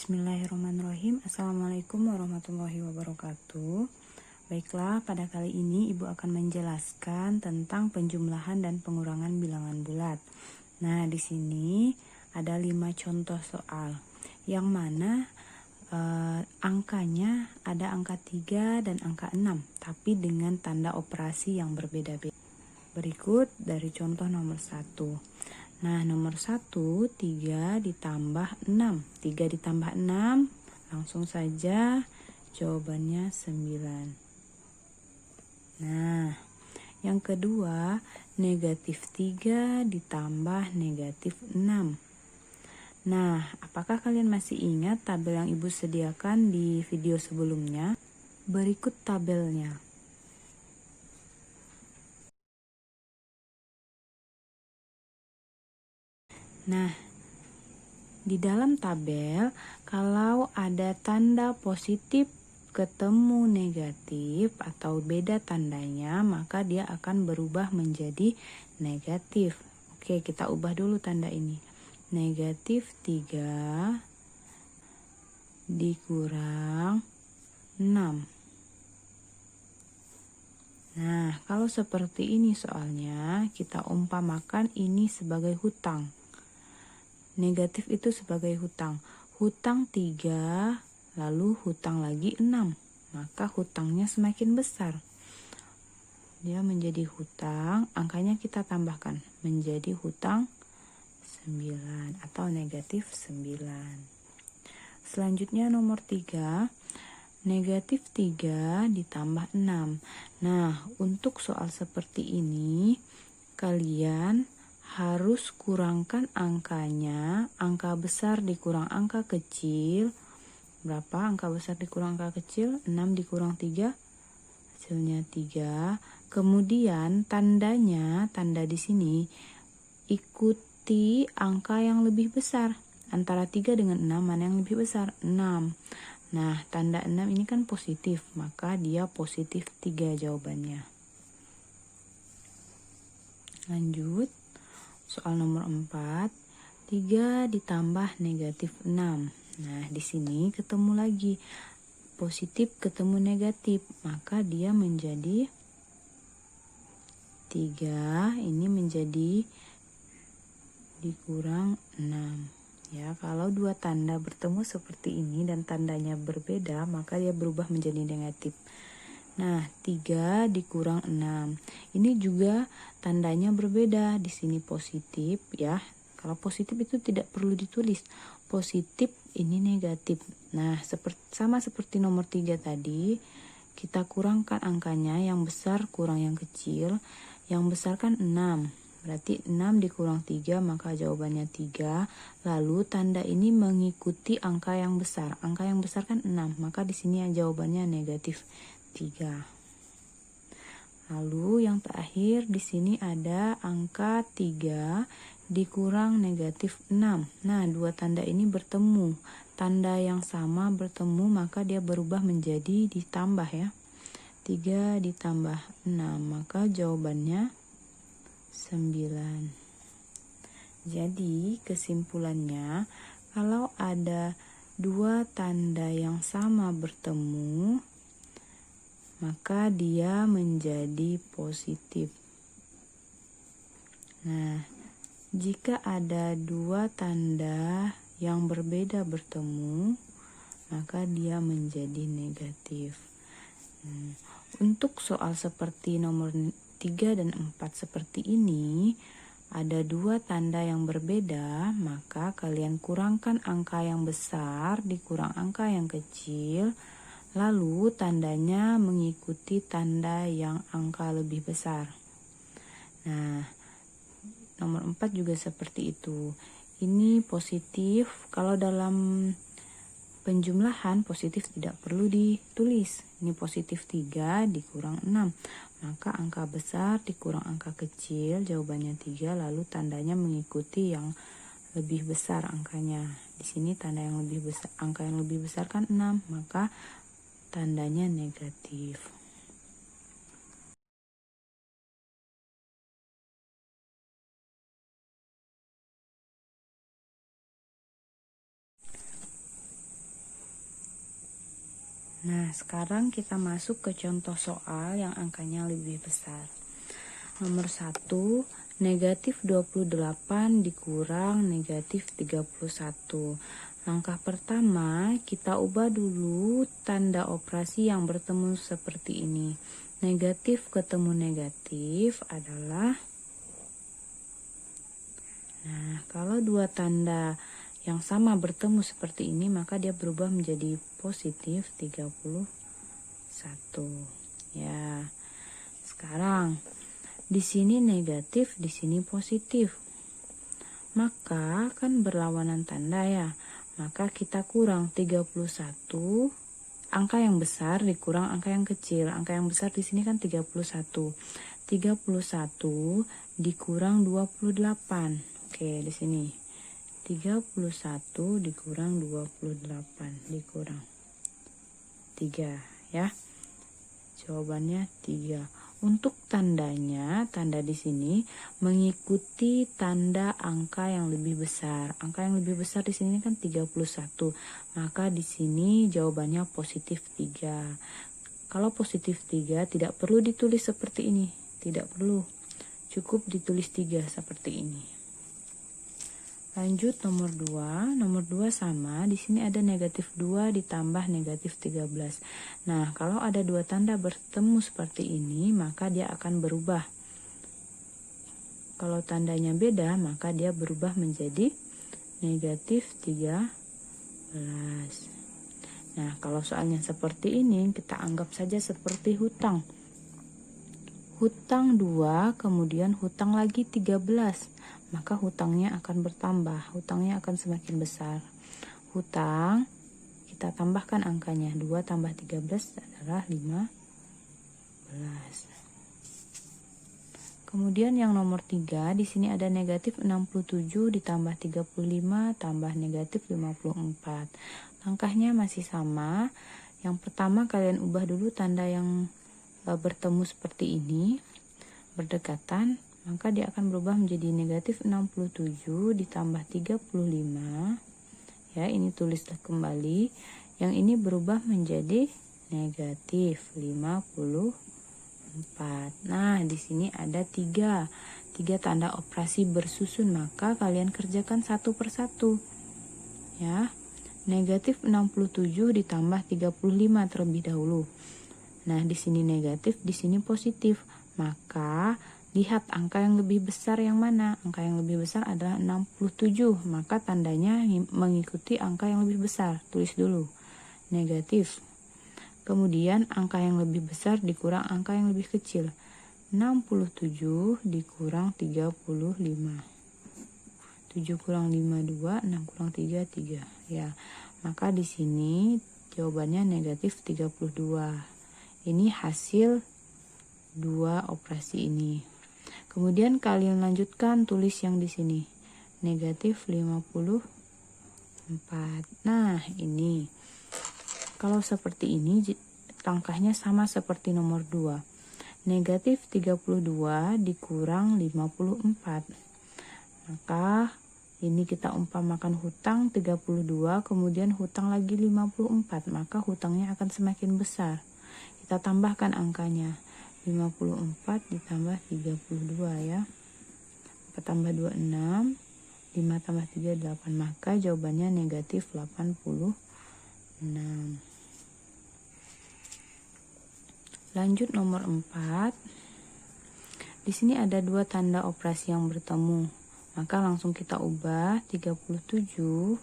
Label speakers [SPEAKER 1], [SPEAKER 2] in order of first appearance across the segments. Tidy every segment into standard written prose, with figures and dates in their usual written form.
[SPEAKER 1] Bismillahirrahmanirrahim. Assalamualaikum warahmatullahi wabarakatuh. Baiklah, pada kali ini Ibu akan menjelaskan tentang penjumlahan dan pengurangan bilangan bulat. Nah, di sini ada 5 contoh soal, yang mana angkanya ada angka 3 dan angka 6, tapi dengan tanda operasi yang berbeda-beda. Berikut dari contoh nomor 1. Nah, nomor 1, 3 ditambah 6. 3 ditambah 6, langsung saja jawabannya 9. Nah, yang kedua, negatif 3 ditambah negatif 6. Nah, apakah kalian masih ingat tabel yang Ibu sediakan di video sebelumnya? Berikut tabelnya. Nah, di dalam tabel, kalau ada tanda positif ketemu negatif atau beda tandanya, maka dia akan berubah menjadi negatif. Oke, kita ubah dulu tanda ini. Negatif 3 dikurang 6. Nah, kalau seperti ini soalnya, kita umpamakan ini sebagai hutang. Negatif itu sebagai hutang. Hutang 3, lalu hutang lagi 6. Maka hutangnya semakin besar. Dia menjadi hutang, angkanya kita tambahkan. Menjadi hutang 9 atau negatif 9. Selanjutnya nomor 3. Negatif 3 ditambah 6. Nah, untuk soal seperti ini, kalian harus kurangkan angkanya, angka besar dikurang angka kecil. Berapa angka besar dikurang angka kecil? 6 dikurang 3, hasilnya 3. Kemudian tandanya, tanda di sini, ikuti angka yang lebih besar. Antara 3 dengan 6, mana yang lebih besar? 6. Nah, tanda 6 ini kan positif, maka dia positif 3 jawabannya. Lanjut. Soal nomor 4, 3 ditambah negatif 6. Nah, di sini ketemu lagi positif ketemu negatif, maka dia menjadi 3, ini menjadi dikurang 6. Ya, kalau dua tanda bertemu seperti ini dan tandanya berbeda, maka dia berubah menjadi negatif. Nah, 3 dikurang 6. Ini juga tandanya berbeda. Di sini positif ya. Kalau positif itu tidak perlu ditulis. Positif, ini negatif. Nah, sama seperti nomor 3 tadi, kita kurangkan angkanya, yang besar kurang yang kecil. Yang besar kan 6. Berarti 6 dikurang 3, maka jawabannya 3. Lalu tanda ini mengikuti angka yang besar. Angka yang besar kan 6, maka di sini jawabannya negatif 3. Lalu yang terakhir di sini ada angka 3 dikurang negatif 6. Nah, dua tanda ini bertemu. Tanda yang sama bertemu, maka dia berubah menjadi ditambah ya. 3 ditambah 6, maka jawabannya 9. Jadi kesimpulannya, kalau ada dua tanda yang sama bertemu, maka dia menjadi positif. Nah, jika ada dua tanda yang berbeda bertemu, maka dia menjadi negatif. Untuk soal seperti nomor 3 dan 4 seperti ini, ada dua tanda yang berbeda, maka kalian kurangkan angka yang besar dikurang angka yang kecil. Lalu tandanya mengikuti tanda yang angka lebih besar. Nah, nomor 4 juga seperti itu. Ini positif. Kalau dalam penjumlahan positif tidak perlu ditulis. Ini positif 3 dikurang 6. Maka angka besar dikurang angka kecil, jawabannya 3. Lalu tandanya mengikuti yang lebih besar angkanya. Di sini tanda yang lebih besar, angka yang lebih besar kan 6, maka tandanya negatif. Nah, sekarang kita masuk ke contoh soal yang angkanya lebih besar. Nomor 1, negatif 28 dikurang negatif 31. Langkah pertama, kita ubah dulu tanda operasi yang bertemu seperti ini. Negatif ketemu negatif adalah, nah, kalau dua tanda yang sama bertemu seperti ini, maka dia berubah menjadi positif 31. Ya. Sekarang di sini negatif, di sini positif. Maka kan berlawanan tanda ya. Maka kita kurang 31, angka yang besar dikurang angka yang kecil. Angka yang besar di sini kan 31. 31 dikurang 28. Oke, di sini 31 dikurang 28 dikurang 3 ya. Jawabannya 3. Untuk tandanya, tanda di sini mengikuti tanda angka yang lebih besar. Angka yang lebih besar di sini kan 31. Maka di sini jawabannya positif 3. Kalau positif 3 tidak perlu ditulis seperti ini. Tidak perlu. Cukup ditulis 3 seperti ini. Lanjut nomor 2. Nomor 2 sama, di sini ada negatif 2 ditambah negatif 13. Nah, kalau ada dua tanda bertemu seperti ini, maka dia akan berubah. Kalau tandanya beda, maka dia berubah menjadi negatif 13. Nah, kalau soalnya seperti ini, kita anggap saja seperti hutang. Hutang 2, kemudian hutang lagi 13. Maka hutangnya akan bertambah, hutangnya akan semakin besar. Hutang, kita tambahkan angkanya, 2 tambah 13 adalah 15. Kemudian yang nomor 3, di sini ada negatif 67 ditambah 35 tambah negatif 54. Langkahnya masih sama. Yang pertama kalian ubah dulu tanda yang bertemu seperti ini, berdekatan. Maka dia akan berubah menjadi negatif 67 ditambah 35. Ya, ini tulislah kembali. Yang ini berubah menjadi negatif 54. Nah, di sini ada 3 tanda operasi bersusun. Maka kalian kerjakan satu persatu. Ya, negatif 67 ditambah 35 terlebih dahulu. Nah, di sini negatif, di sini positif. Maka lihat angka yang lebih besar yang mana. Angka yang lebih besar adalah 67. Maka tandanya mengikuti angka yang lebih besar. Tulis dulu. Negatif. Kemudian angka yang lebih besar dikurang angka yang lebih kecil. 67 dikurang 35. 7 kurang 5, 2. 6 kurang 3, 3. Ya. Maka di sini jawabannya negatif 32. Ini hasil dua operasi ini. Kemudian kalian lanjutkan tulis yang di sini. Negatif 54. Nah, ini. Kalau seperti ini, langkahnya sama seperti nomor 2. Negatif 32 dikurang 54. Maka, ini kita umpamakan hutang 32, kemudian hutang lagi 54. Maka hutangnya akan semakin besar. Kita tambahkan angkanya. 54 ditambah 32 ya. 4 tambah 2, 6. 5 tambah 3, 8. Maka jawabannya negatif 86. Lanjut nomor 4. Di sini ada dua tanda operasi yang bertemu. Maka langsung kita ubah. 37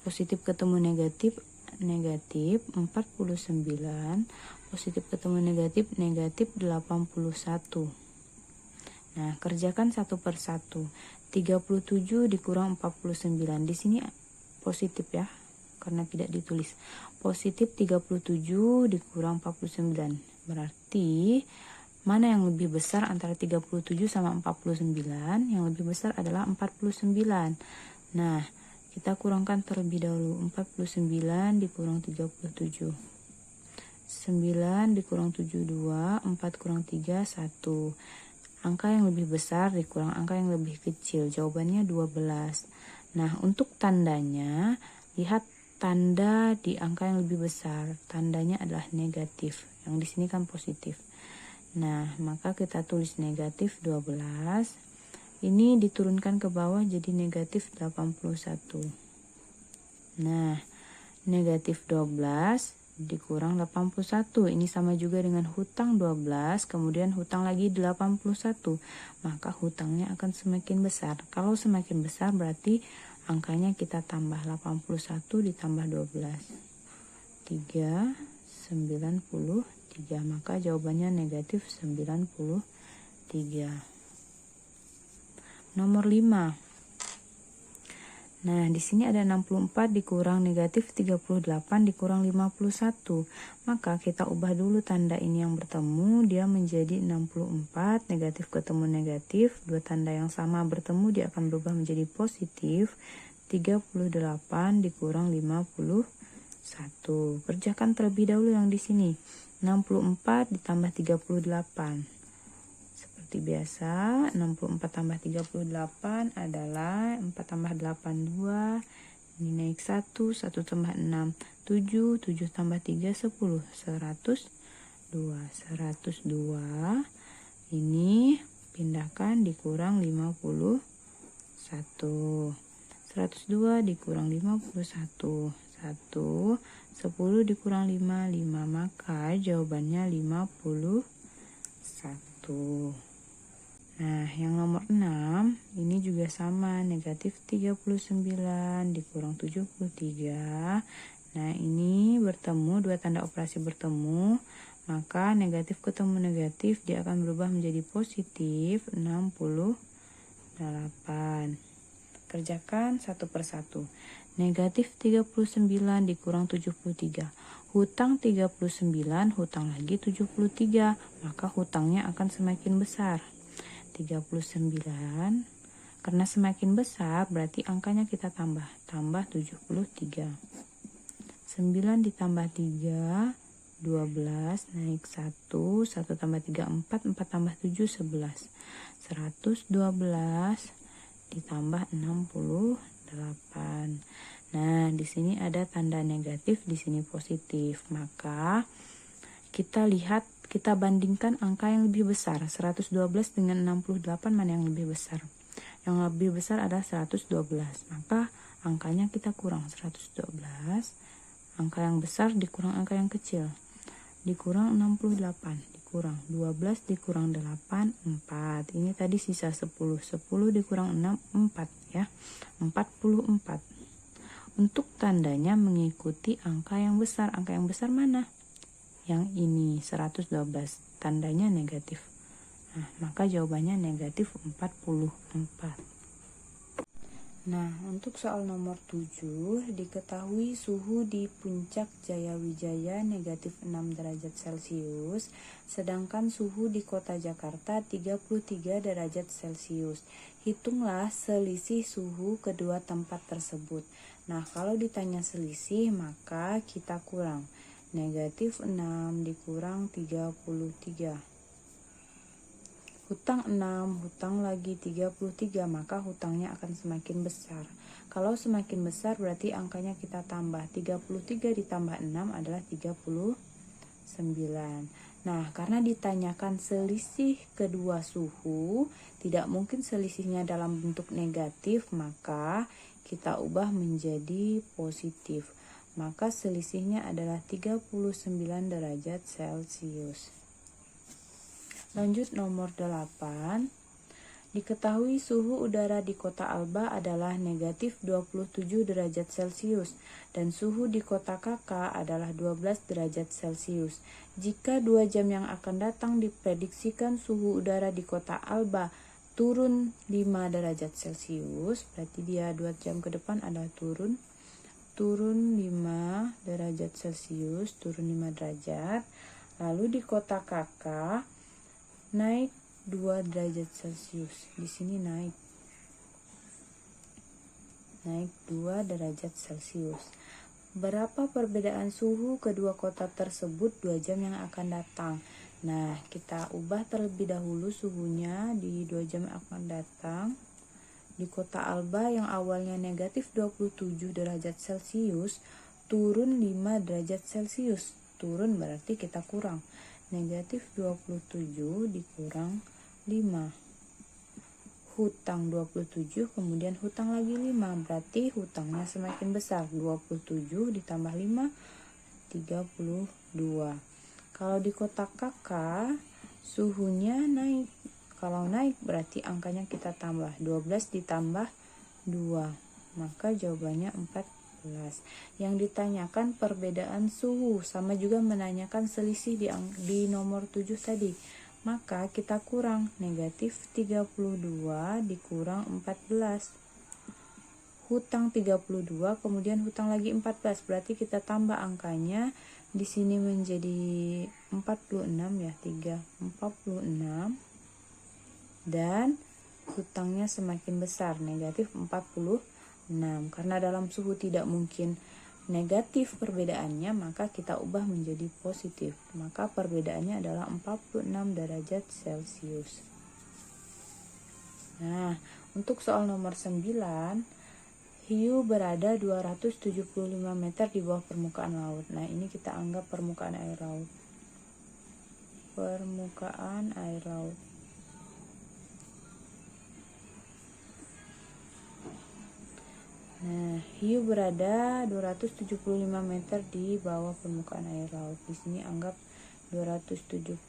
[SPEAKER 1] positif ketemu negatif, negatif 49. Positif ketemu negatif, negatif 81. Nah, kerjakan satu persatu. 37 dikurang 49. Di sini positif ya, karena tidak ditulis. Positif 37 dikurang 49. Berarti mana yang lebih besar antara 37 sama 49? Yang lebih besar adalah 49. Nah, kita kurangkan terlebih dahulu. 49 dikurang 37. 9 dikurang 72, 4 kurang 3, 1. Angka yang lebih besar dikurang angka yang lebih kecil. Jawabannya 12. Nah, untuk tandanya, lihat tanda di angka yang lebih besar. Tandanya adalah negatif. Yang di sini kan positif. Nah, maka kita tulis negatif 12. Ini diturunkan ke bawah jadi negatif 81. Nah, negatif 12 dikurang 81. Ini sama juga dengan hutang 12, kemudian hutang lagi 81. Maka hutangnya akan semakin besar. Kalau semakin besar berarti angkanya kita tambah 81 ditambah 12. 93. Maka jawabannya negatif 93. Nomor 5. Nah, di sini ada 64 dikurang negatif 38 dikurang 51. Maka kita ubah dulu tanda ini yang bertemu, dia menjadi 64, negatif ketemu negatif, dua tanda yang sama bertemu, dia akan berubah menjadi positif. 38 dikurang 51. Kerjakan terlebih dahulu yang di sini. 64 ditambah 38. Seperti biasa, 64 tambah 38 adalah 4 tambah 8, 2. Ini naik 1, 1 tambah 6, 7, 7 tambah 3, 10, 102. 102 ini pindahkan dikurang 51. 102 dikurang 51. 1, 10 dikurang 5, 5. Maka jawabannya 51. Nah, yang nomor 6 ini juga sama, negatif 39 dikurang 73. Nah, ini bertemu, dua tanda operasi bertemu, maka negatif ketemu negatif, dia akan berubah menjadi positif 68. Kerjakan satu persatu. Negatif 39 dikurang 73. Hutang 39, hutang lagi 73, maka hutangnya akan semakin besar. 39, karena semakin besar berarti angkanya kita tambah 73. 9 ditambah 3, 12, naik 1, 1 tambah 3, 4, 4 tambah 7, 11. 112 ditambah 68. Nah, di sini ada tanda negatif, di sini positif. Maka kita lihat, kita bandingkan angka yang lebih besar. 112 dengan 68 mana yang lebih besar? Yang lebih besar adalah 112. Maka angkanya kita kurang 112. Angka yang besar dikurang angka yang kecil. Dikurang 68. Dikurang 12 dikurang 8, 4. Ini tadi sisa 10. 10 dikurang 6, 4 ya. 44. Untuk tandanya mengikuti angka yang besar. Angka yang besar mana? Yang ini 112, tandanya negatif. Nah, maka jawabannya negatif 44. Nah, untuk soal nomor 7, diketahui suhu di puncak Jayawijaya negatif 6 derajat Celcius, sedangkan suhu di kota Jakarta 33 derajat Celcius. Hitunglah selisih suhu kedua tempat tersebut. Nah, kalau ditanya selisih, maka kita kurang. Negatif 6 dikurang 33. Hutang 6, hutang lagi 33, maka hutangnya akan semakin besar. Kalau semakin besar berarti angkanya kita tambah. 33 ditambah 6 adalah 39. Nah, karena ditanyakan selisih kedua suhu, tidak mungkin selisihnya dalam bentuk negatif, maka kita ubah menjadi positif. Maka selisihnya adalah 39 derajat Celcius. Lanjut nomor 8. Diketahui suhu udara di kota Alba adalah negatif 27 derajat Celcius dan suhu di kota KK adalah 12 derajat Celcius. Jika 2 jam yang akan datang diprediksikan suhu udara di kota Alba turun 5 derajat Celcius, berarti dia 2 jam ke depan adalah turun 5 derajat Celcius, turun 5 derajat. Lalu di kota KK naik 2 derajat Celcius. Di sini naik 2 derajat Celcius. Berapa perbedaan suhu kedua kota tersebut 2 jam yang akan datang? Nah, kita ubah terlebih dahulu suhunya di 2 jam yang akan datang. Di kota Alba yang awalnya negatif 27 derajat Celcius, turun 5 derajat Celcius. Turun berarti kita kurang. Negatif 27 dikurang 5. Hutang 27, kemudian hutang lagi 5. Berarti hutangnya semakin besar. 27 ditambah 5, 32. Kalau di kotak kakak, suhunya naik. Kalau naik berarti angkanya kita tambah. 12 ditambah 2. Maka jawabannya 14. Yang ditanyakan perbedaan suhu, sama juga menanyakan selisih di nomor 7 tadi. Maka kita kurang, negatif 32 dikurang 14. Hutang 32, kemudian hutang lagi 14, berarti kita tambah angkanya. Di sini menjadi 46 ya, 46. Dan hutangnya semakin besar, negatif 46. Karena dalam suhu tidak mungkin negatif perbedaannya, maka kita ubah menjadi positif. Maka perbedaannya adalah 46 derajat Celcius. Nah, untuk soal nomor 9, hiu berada 275 meter di bawah permukaan laut. Nah, ini kita anggap permukaan air laut. Permukaan air laut. Nah, hiu berada 275 meter di bawah permukaan air laut. Di sini anggap 275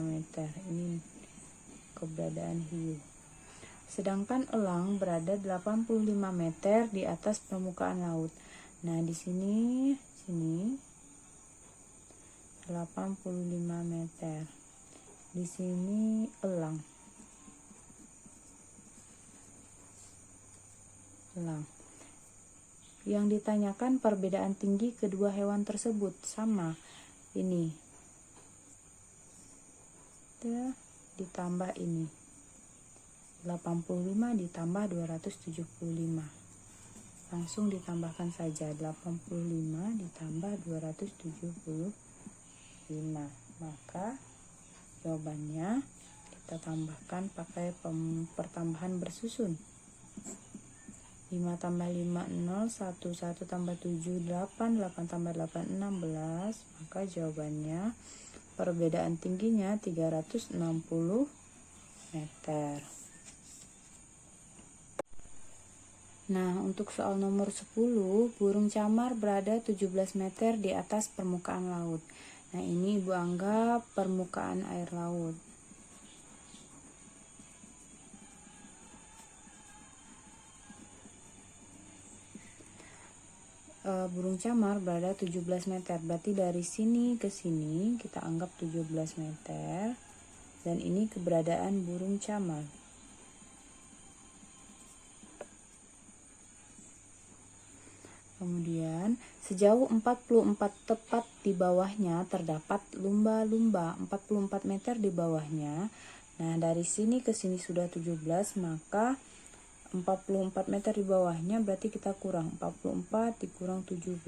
[SPEAKER 1] meter. Ini keberadaan hiu. Sedangkan elang berada 85 meter di atas permukaan laut. Nah, di sini 85 meter. Di sini elang. Yang ditanyakan perbedaan tinggi kedua hewan tersebut. Sama ini, ditambah ini, 85 ditambah 275, langsung ditambahkan saja. 85 ditambah 275, maka jawabannya kita tambahkan pakai pertambahan bersusun. 5 tambah 5, 0, 1, 1 tambah 7, 8, 8 tambah 8, 16. Maka jawabannya perbedaan tingginya 360 meter. Nah, untuk soal nomor 10, burung camar berada 17 meter di atas permukaan laut. Nah, ini Ibu anggap permukaan air laut. Burung camar berada 17 meter, berarti dari sini ke sini kita anggap 17 meter, dan ini keberadaan burung camar. Kemudian sejauh 44 tepat di bawahnya terdapat lumba-lumba, 44 meter di bawahnya. Nah, dari sini ke sini sudah 17, maka 44 meter di bawahnya berarti kita kurang 44 dikurang 17,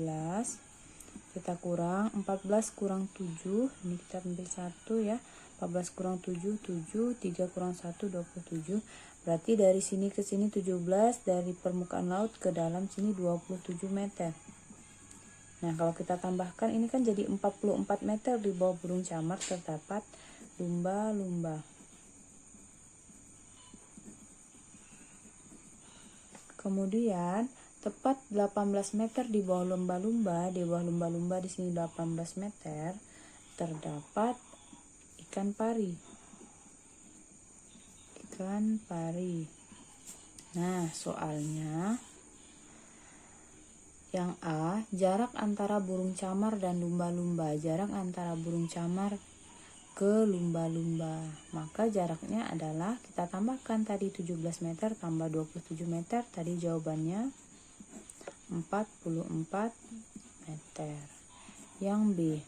[SPEAKER 1] kita kurang 14 kurang 7, ini kita ambil 1 ya, 14 kurang 7, 7, 3 kurang 1, 27, berarti dari sini ke sini 17, dari permukaan laut ke dalam sini 27 meter. Nah, kalau kita tambahkan ini kan jadi 44 meter di bawah burung camar terdapat lumba-lumba. Kemudian tepat 18 meter di bawah lumba-lumba, di bawah lumba-lumba di sini 18 meter terdapat ikan pari. Ikan pari. Nah, soalnya yang A, jarak antara burung camar dan lumba-lumba. Jarak antara burung camar ke lumba-lumba, maka jaraknya adalah kita tambahkan tadi 17 meter tambah 27 meter, tadi jawabannya 44 meter. Yang B,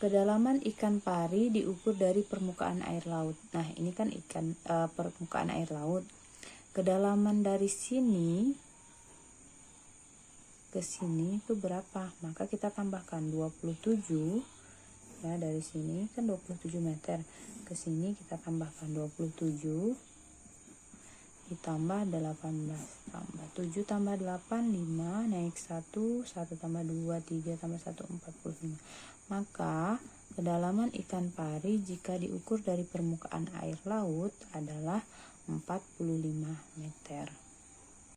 [SPEAKER 1] kedalaman ikan pari diukur dari permukaan air laut. Nah, ini kan permukaan air laut. Kedalaman dari sini ke sini itu berapa? Maka kita tambahkan 27. Ya, dari sini kan 27 meter, ke sini kita tambahkan 27 ditambah 18, tambah 7 tambah 8, 5, naik 1, 1 tambah 2, 3 tambah 1, 45. Maka kedalaman ikan pari jika diukur dari permukaan air laut adalah 45 meter.